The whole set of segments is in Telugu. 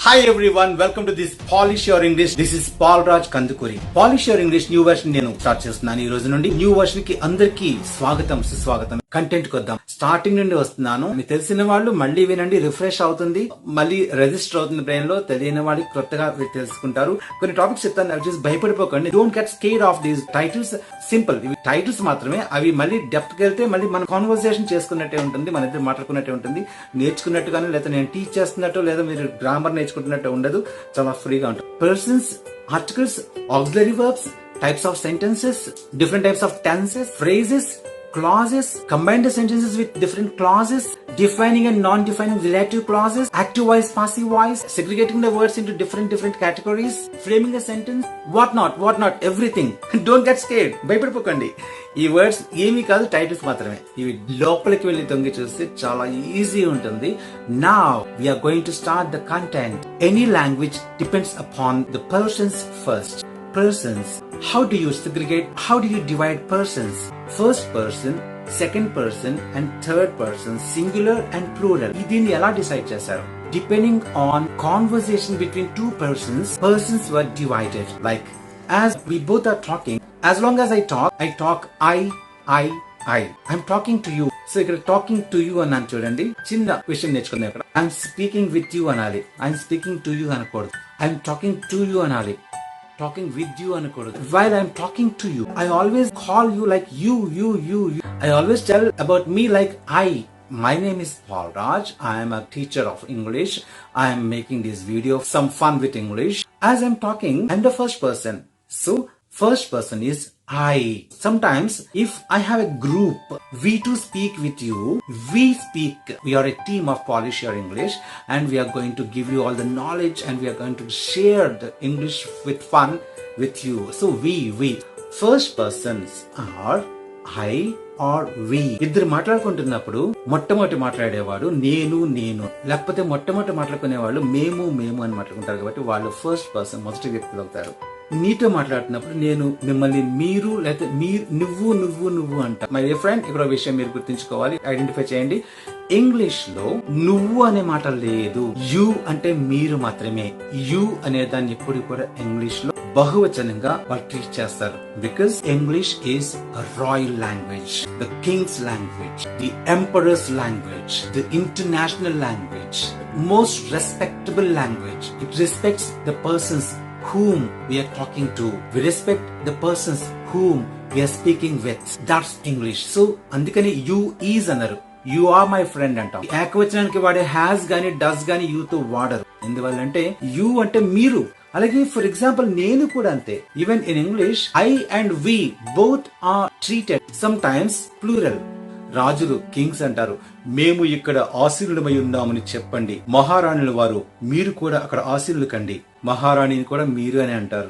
Hi everyone, welcome to this Polish Your English. This is Paul Raj Kandukuri. Polish Your English new version నేను స్టార్ట్ చేస్తున్నాను. ఈ రోజు నుండి న్యూ వర్షన్ కి అందరికీ స్వాగతం సుస్వాగతం. కంటెంట్ కొద్దాం. స్టార్టింగ్ నుండి వస్తున్నాను. మీకు తెలిసిన వాళ్ళు మళ్ళీ వినండి, రిఫ్రెష్ అవుతుంది, మళ్ళీ రిజిస్టర్ అవుతుంది బ్రెయిన్ లో. తెలియని వాళ్ళకి కొత్తగా తెలుసుకుంటారు. కొన్ని టాపిక్స్ చెప్తాను, అవి చూసి భయపడిపోకండి. Don't get scared of these titles. Simple, ఇవి టైటిల్స్ మాత్రమే. అవి మళ్ళీ డెప్త్ కి వెళ్తే మళ్ళీ మన కాన్వర్సేషన్ చేసుకున్నట్టే ఉంటుంది, మన ఇద్దరు మాట్లాడుకున్నట్టే ఉంటుంది. నేర్చుకున్నట్టుగానే, లేదా నేను టీచ్ చేస్తున్నట్టు, లేదా మీరు గ్రామర్ నేర్చుకుంటున్నట్టు ఉండదు. చాలా ఫ్రీగా ఉంటుంది. Persons, articles, auxiliary verbs, types of sentences, different types of tenses, phrases, clauses, combine the sentences with different clauses, defining and non-defining relative clauses, active voice, passive voice, segregating the words into different categories, framing a sentence, what not, everything. Don't get scared. భయపడిపోకండి. ఈ వర్డ్స్ ఏమీ కాదు, టైటిల్స్ మాత్రమే. ఇవి లోపలికి వెళ్ళి తొంగి చూస్తే చాలా ఈజీ ఉంటుంది. Now we are going to start the content. Any language depends upon the persons first. Persons. How do you segregate? How do you divide persons? First person, second person and third person, singular and plural. దీన్ని ఎలా డిసైడ్ చేశారు? Depending on conversation between two persons, persons were divided. Like, as we both are talking, as long as I talk I. I'm talking to you. So ఇక్కడ టాకింగ్ టు యూ అన్నాను చూడండి. చిన్న విషయం నేర్చుకుందాం ఇక్కడ. I'm speaking with you అనాలి. I'm speaking to you అనకూడదు. I'm talking to you అనాలి. Talking with you అనకూడదు. While I'm talking to you, I always call you like you. I always tell about me like I. My name is Paul Raj. I am a teacher of English. I am making this video some fun with English. As I'm talking, I'm the first person. So first person is I. Sometimes if I have a group, we to speak with you, we speak. We are a team of Polish Your English and we are going to give you all the knowledge and we are going to share the English with fun with you. So we. First persons are I or we. ఇద్దరు మాట్లాడుకుంటున్నప్పుడు మొట్టమొదటి మాట్లాడేవాడు నేను, లేకపోతే మొట్టమొదటి మాట్లాడుకునేవాళ్ళు మేము అని మాట్లాడుకుంటారు. కాబట్టి వాళ్ళు ఫస్ట్ పర్సన్, మొదటి వ్యక్తులు అవుతారు. మీతో మాట్లాడుతున్నప్పుడు నేను మిమ్మల్ని మీరు, లేకపోతే నువ్వు అంట. మై డియర్ ఫ్రెండ్, ఇక్కడ విషయం మీరు గుర్తుంచుకోవాలి, ఐడెంటిఫై చేయండి. ఇంగ్లీష్ లో నువ్వు అనే మాట లేదు. యు అంటే మీరు మాత్రమే. యు అనే దాన్ని ఎప్పుడు కూడా ఇంగ్లీష్ లో బహువచనంగా వాళ్ళు ట్రీట్ చేస్తారు. Because English is royal language, the Kings language, the emperors language, the international language, most respectable language. It respects the persons whom we are talking to. We respect the persons whom we are speaking with. That's English. So అందుకని you is అన్నారు. You are my friend అంటాం. ఏకవచనానికి వాడే has గాని does గాని you తో వాడరు. ఎందువల్లంటే you అంటే మీరు. అలాగే ఫర్ ఎగ్జాంపుల్ నేను కూడా అంతే. Even in English I and we both are treated sometimes plural. రాజులు కింగ్స్ అంటారు. మేము ఇక్కడ ఆశీనులమై ఉన్నామని చెప్పండి. మహారాణుల వారు మీరు కూడా అక్కడ ఆశీనులు కండి. మహారాణిని కూడా మీరు అని అంటారు.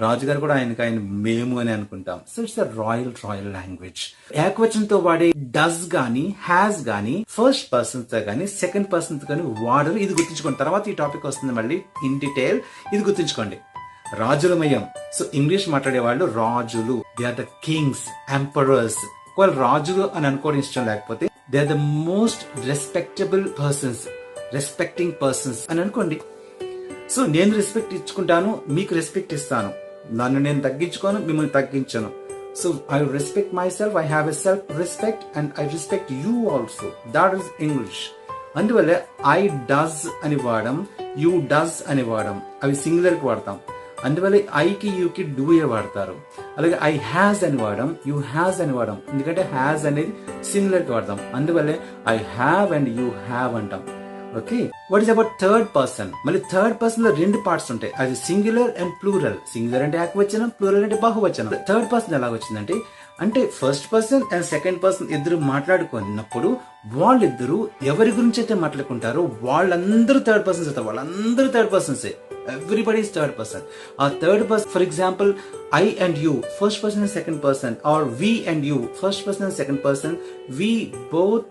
రాజుగారు కూడా ఆయన మేము అని అనుకుంటాం. So it's the royal language. ఏకవచనంతో వాడే డస్ గాని హ్యాస్ గాని ఫస్ట్ పర్సన్ తో గాని సెకండ్ పర్సన్ తో గాని వాడరు. ఇది గుర్తుంచుకోండి. తర్వాత ఈ టాపిక్ వస్తుంది మళ్ళీ ఇన్ డీటెయిల్. ఇది గుర్తుంచుకోండి. రాజులమయం. సో ఇంగ్లీష్ మాట్లాడే వాళ్ళు రాజులు. They are the kings, emperors. ఒకవేళ రాజులు అని అనుకోవడం ఇష్టం లేకపోతే they are the most respectable persons, respecting persons అని అనుకోండి. సో నేను రెస్పెక్ట్ ఇచ్చుకుంటాను, మీకు రెస్పెక్ట్ ఇస్తాను. నన్ను నేను తగ్గించుకోను, మిమ్మల్ని తగ్గించను. So I respect myself, I have a self respect and I respect you also. That is English. అందువల్ల ఐ డస్ అని వాడడం, యూ డస్ అని వాడడం, అవి సింగులర్ కి వాడతాం. అందువల్ల ఐకి యూకి డూ ఏ వాడతారు. అలాగే ఐ హ్యాస్ అని వాడడం, యూ హ్యాస్ అని వాడడం. ఎందుకంటే హ్యాస్ అనేది సింగులర్ కి వాడతాం. అందువల్లే I have and you have అంటాం. Okay, what is about third person? మళ్ళీ థర్డ్ పర్సన్ లో రెండు పార్ట్స్ ఉంటాయి. అది సింగులర్ అండ్ ప్లూరల్. సింగులర్ అంటే ఏకవచనం, ప్లూరల్ అంటే బహువచనం. థర్డ్ పర్సన్ ఎలా వచ్చిందంటే, అంటే first person and second person ఇద్దరు మాట్లాడుకున్నప్పుడు వాళ్ళిద్దరు ఎవరి గురించి అయితే మాట్లాడుకుంటారో వాళ్ళందరూ థర్డ్ పర్సన్స్ అవుతారు. వాళ్ళందరూ third పర్సన్సే. Everybody is third person. A third person, for example, I and you, first person and second person, or we and you, first person and second person. We both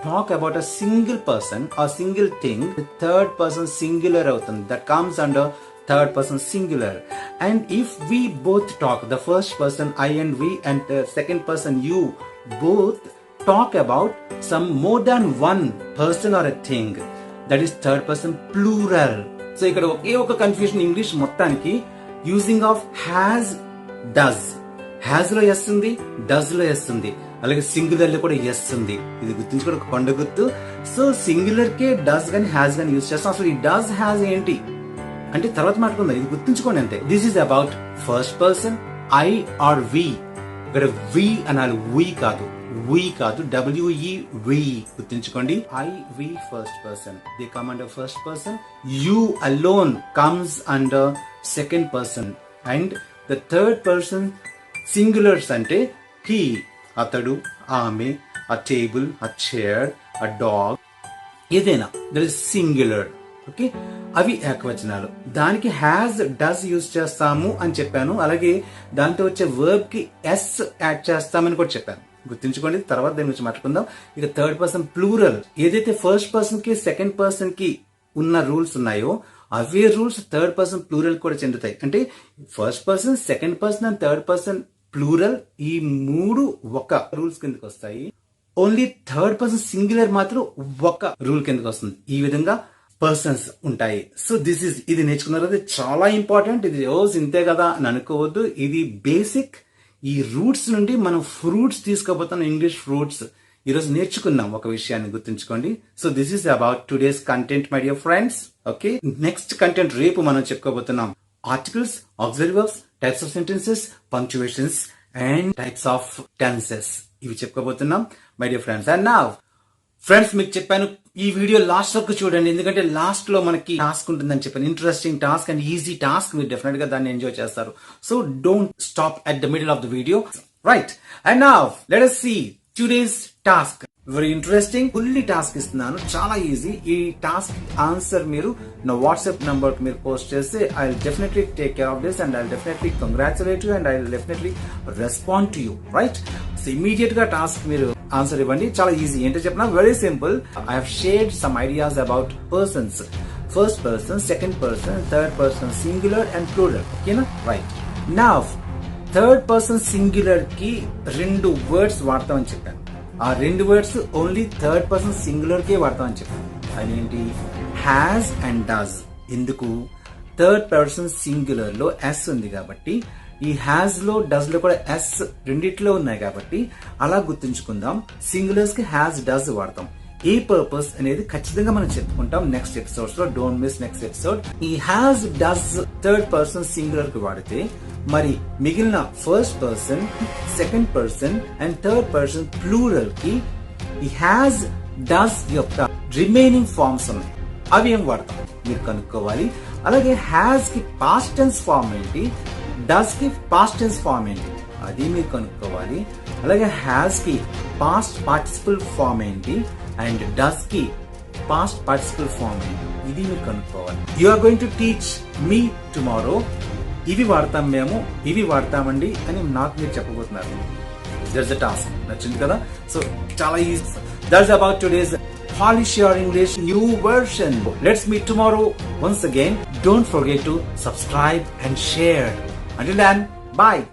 talk about a single person or single thing. The third person singular అవుతుంది. That comes under third person singular. And if we both talk, the first person I and we and the second person you both talk about some more than one person or a thing, that is third person plural. So ఇక్కడ ఒకే ఒక కన్ఫ్యూజన్ ఇంగ్లీష్ మొత్తానికి using of has, does. Has లో ఎస్ ఉంది, డస్ లో ఎస్ ఉంది, అలాగే సింగులర్ లో కూడా ఎస్ ఉంది. ఇది గుర్తుంచుకోవడం ఒక కొండ గుర్తు. సో సింగులర్ కే డస్ గాని హ్యాజ్ గాని యూజ్ చేస్తాం. అసలు ఈ డస్ హ్యాజ్ ఏంటి అంటే తర్వాత మాట్లాడుకుందాం, ఇది గుర్తుంచుకోండి అంతే. This is about first person, I or we. ఇక్కడ వి అనాలి, వి కాదు, వి కాదు, WE వి. గుర్తుంచుకోండి, I we first person, they come under first person. You alone comes under second person. And the third person singulars అంటే హీ, అతడు, ఆమె, a table, a chair, a dog, ఏదైనా దట్ ఇస్ సింగులర్. ఓకే, అవి ఏకవచనాలు. దానికి హ్యాజ్, డస్ యూజ్ చేస్తాము అని చెప్పాను. అలాగే దాంతో వచ్చే వర్బ్ కి ఎస్ యాడ్ చేస్తామని కూడా చెప్పాను. గుర్తుంచుకోండి, తర్వాత దాని గురించి మాట్లాడుకుందాం. ఇక థర్డ్ పర్సన్ ప్లూరల్, ఏదైతే ఫస్ట్ పర్సన్ కి సెకండ్ పర్సన్ కి ఉన్న రూల్స్ ఉన్నాయో అవే రూల్స్ థర్డ్ పర్సన్ ప్లూరల్ కూడా చెందుతాయి. అంటే first person, second person and third person plural, ఈ మూడు ఒక రూల్స్ కిందకి వస్తాయి. ఓన్లీ థర్డ్ పర్సన్ సింగులర్ మాత్రం ఒక రూల్ కిందకి వస్తుంది. ఈ విధంగా పర్సన్స్ ఉంటాయి. సో ఇది నేర్చుకున్నారు, అది చాలా ఇంపార్టెంట్. ఇది రోజు ఇంతే కదా అని అనుకోవద్దు, ఇది బేసిక్. ఈ రూట్స్ నుండి మనం ఫ్రూట్స్ తీసుకోబోతున్నాం, ఇంగ్లీష్ ఫ్రూట్స్. ఈరోజు నేర్చుకున్నాం ఒక విషయాన్ని, గుర్తుంచుకోండి. So this is about today's content my dear friends. Okay, next content రేపు మనం చెప్పుకోబోతున్నాం. Articles, auxiliary verbs, types of sentences, punctuations and types of tenses, ఇవి చెప్పుకోబోతున్నాం my dear friends. And now friends, మీకు చెప్పాను ఈ వీడియో లాస్ట్ వరకు చూడండి, ఎందుకంటే లాస్ట్ లో మనకి టాస్క్ ఉంటుందని చెప్పాను. Interesting task and easy task, మీరు డెఫినెట్ గా దాన్ని ఎంజాయ్ చేస్తారు. So don't stop at the middle of the video, right? And now let us see today's task. Very interesting, fully task ఇస్తున్నాను, చాలా ఈజీ. ఈ టాస్క్ ఆన్సర్ మీరు నా వాట్సాప్ నంబర్ కి మీరు పోస్ట్ చేస్తే I will definitely take care of this and I will definitely congratulate you and I will definitely respond to you, right? So immediate గా టాస్క్ మీరు ఆన్సర్ ఇవ్వండి. చాలా ఈజీ. ఏంటో చెప్పిన very simple. I have shared some ideas about persons. First person, second person, third person singular and plural. ఓకేనా? Right. Now third person singular కి రెండు వర్డ్స్ వాడతామని చెప్పాను. ఆ రెండు words only third person singular కే వాడతామని చెప్పాను. అదేంటి? Has and does. ఎందుకు? థర్డ్ పర్సన్ సింగులర్ లో ఎస్ ఉంది కాబట్టి, ఈ హ్యాస్ లో డస్ లో కూడా ఎస్ రెండిట్లో ఉన్నాయి కాబట్టి అలా గుర్తుంచుకుందాం. సింగులర్స్ కి హ్యాస్, డస్ వాడతాం. ఏ పర్పస్ అనేది ఖచ్చితంగా మనం చెప్పుకుంటాం నెక్స్ట్ ఎపిసోడ్స్ లో. Don't miss next episode. ఈ has, does third person singular కి వాడితే మరి మిగిలిన first person, second person and third person plural కి ఈ హ్యాస్, డస్ యొక్క రిమైనింగ్ ఫార్మ్స్ ఉన్నాయి. అవి ఏం వాడతాం మీరు కనుక్కోవాలి. అలాగే హ్యాస్ కి పాస్ట్ టెన్స్ ఫార్మ్ ఏంటి, డస్ కి పాస్ట్ టెన్స్ ఫార్మ్ ఏంటి, అది మీరు కనుక్కోవాలి. అలాగే హ్యాస్ కి పాస్ట్ పార్టిసిపల్ ఫార్మ్ ఏంటి అండ్ డస్ కి పాస్ట్ పార్టిసిపల్ ఫార్మ్ ఏంటి, ఇది మీరు కనుక్కోవాలి. You are going to teach me tomorrow. ఇవి వాడతాం మేము, ఇవి వాడతామండి అని నాకు మీరు చెప్పబోతున్నారు. That's the task. నచ్చింది కదా? సో చాలా easy. That's about today's Polish Your English new version. Let's meet tomorrow once again. Don't forget to subscribe and share. Until then, bye.